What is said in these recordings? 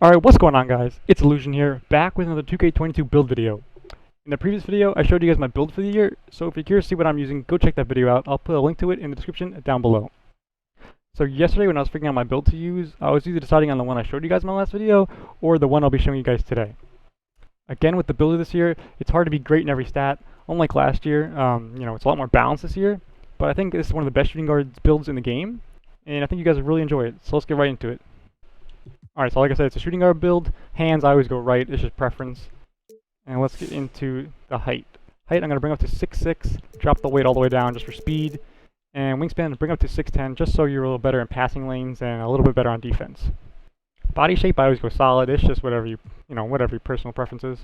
Alright, what's going on, guys? It's Illusion here, back with another 2K22 build video. In the previous video, I showed you guys my build for the year, so if you're curious to see what I'm using, go check that video out. I'll put a link to it in the description down below. So yesterday when I was figuring out my build to use, I was either deciding on the one I showed you guys in my last video, or the one I'll be showing you guys today. Again, with the build of this year, it's hard to be great in every stat. Unlike last year, it's a lot more balanced this year, but I think this is one of the best shooting guard builds in the game, and I think you guys will really enjoy it, so let's get right into it. Alright, so like I said, it's a shooting guard build. Hands, I always go right. It's just preference. And let's get into the height. Height, I'm going to bring up to 6'6", drop the weight all the way down just for speed. And wingspan, bring up to 6'10", just so you're a little better in passing lanes and a little bit better on defense. Body shape, I always go solid. It's just whatever whatever your personal preference is.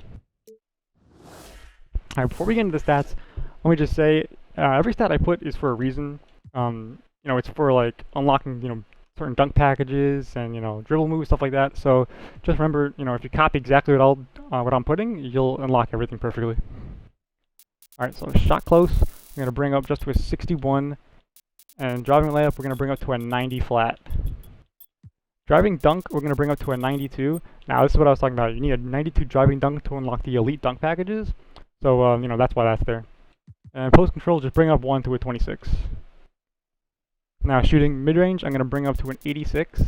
Alright, before we get into the stats, let me just say, every stat I put is for a reason. It's for like unlocking, certain dunk packages and dribble moves, stuff like that. So just remember, if you copy exactly what I'm putting, you'll unlock everything perfectly. All right, so shot close, we're gonna bring up just to a 61, and driving layup we're gonna bring up to a 90 flat. Driving dunk we're gonna bring up to a 92. Now this is what I was talking about. You need a 92 driving dunk to unlock the elite dunk packages. So that's why that's there. And post control, just bring up one to a 26. Now shooting mid-range, I'm going to bring up to an 86.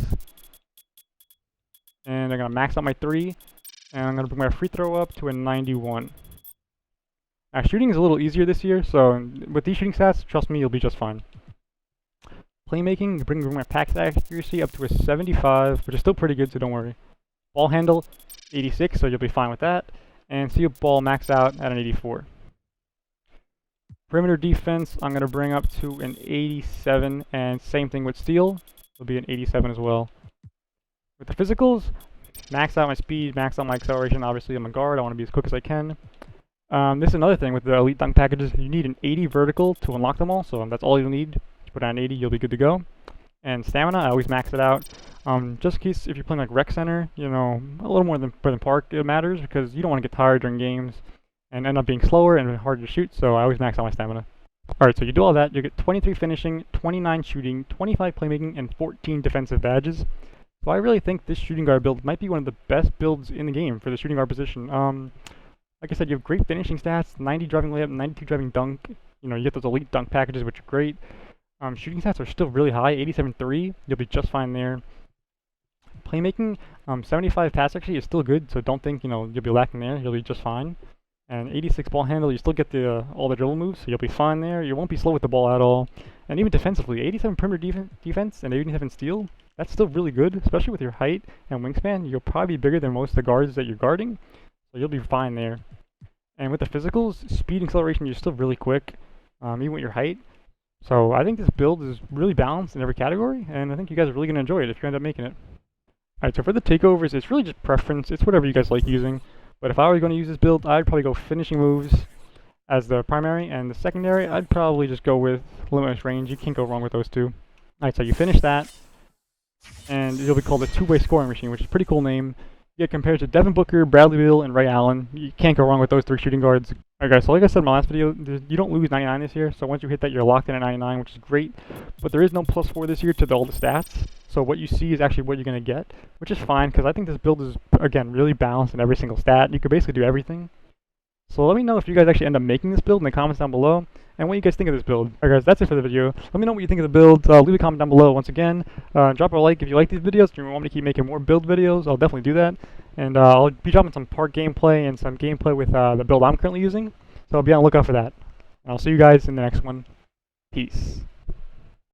And I'm going to max out my 3. And I'm going to bring my free throw up to a 91. Now shooting is a little easier this year, so with these shooting stats, trust me, you'll be just fine. Playmaking, bring my pass accuracy up to a 75, which is still pretty good, so don't worry. Ball handle, 86, so you'll be fine with that. And see a ball max out at an 84. Perimeter defense, I'm going to bring up to an 87, and same thing with steal, it'll be an 87 as well. With the physicals, max out my speed, max out my acceleration. Obviously, I'm a guard, I want to be as quick as I can. This is another thing with the elite dunk packages, you need an 80 vertical to unlock them all, so that's all you'll need. You put on 80, you'll be good to go. And stamina, I always max it out. Just in case if you're playing like rec center, a little more than park, it matters, because you don't want to get tired during games and end up being slower and harder to shoot, so I always max out my stamina. Alright, so you do all that, you get 23 finishing, 29 shooting, 25 playmaking, and 14 defensive badges. So I really think this shooting guard build might be one of the best builds in the game for the shooting guard position. Like I said, you have great finishing stats, 90 driving layup, 92 driving dunk. You get those elite dunk packages, which are great. Shooting stats are still really high, 87.3, you'll be just fine there. Playmaking, 75 pass actually is still good, so don't think, you'll be lacking there, you'll be just fine. And 86 ball handle, you still get all the dribble moves, so you'll be fine there. You won't be slow with the ball at all. And even defensively, 87 perimeter defense and 87 steal, that's still really good, especially with your height and wingspan. You'll probably be bigger than most of the guards that you're guarding, so you'll be fine there. And with the physicals, speed and acceleration, you're still really quick, even with your height. So I think this build is really balanced in every category, and I think you guys are really going to enjoy it if you end up making it. Alright, so for the takeovers, it's really just preference. It's whatever you guys like using. But if I were going to use this build, I'd probably go finishing moves as the primary, and the secondary, I'd probably just go with limitless range. You can't go wrong with those two. Alright, so you finish that, and it'll be called a two-way scoring machine, which is a pretty cool name. You get compared to Devin Booker, Bradley Beal, and Ray Allen. You can't go wrong with those three shooting guards. Alright guys, so like I said in my last video, you don't lose 99 this year, so once you hit that, you're locked in at 99, which is great. But there is no +4 this year to all the stats, so what you see is actually what you're going to get, which is fine, because I think this build is, again, really balanced in every single stat. You can basically do everything. So let me know if you guys actually end up making this build in the comments down below, and what you guys think of this build. Alright guys, that's it for the video. Let me know what you think of the build. Leave a comment down below once again. Drop a like if you like these videos. If you want me to keep making more build videos, I'll definitely do that. And I'll be dropping some park gameplay and some gameplay with the build I'm currently using. So I'll be on the lookout for that. And I'll see you guys in the next one. Peace.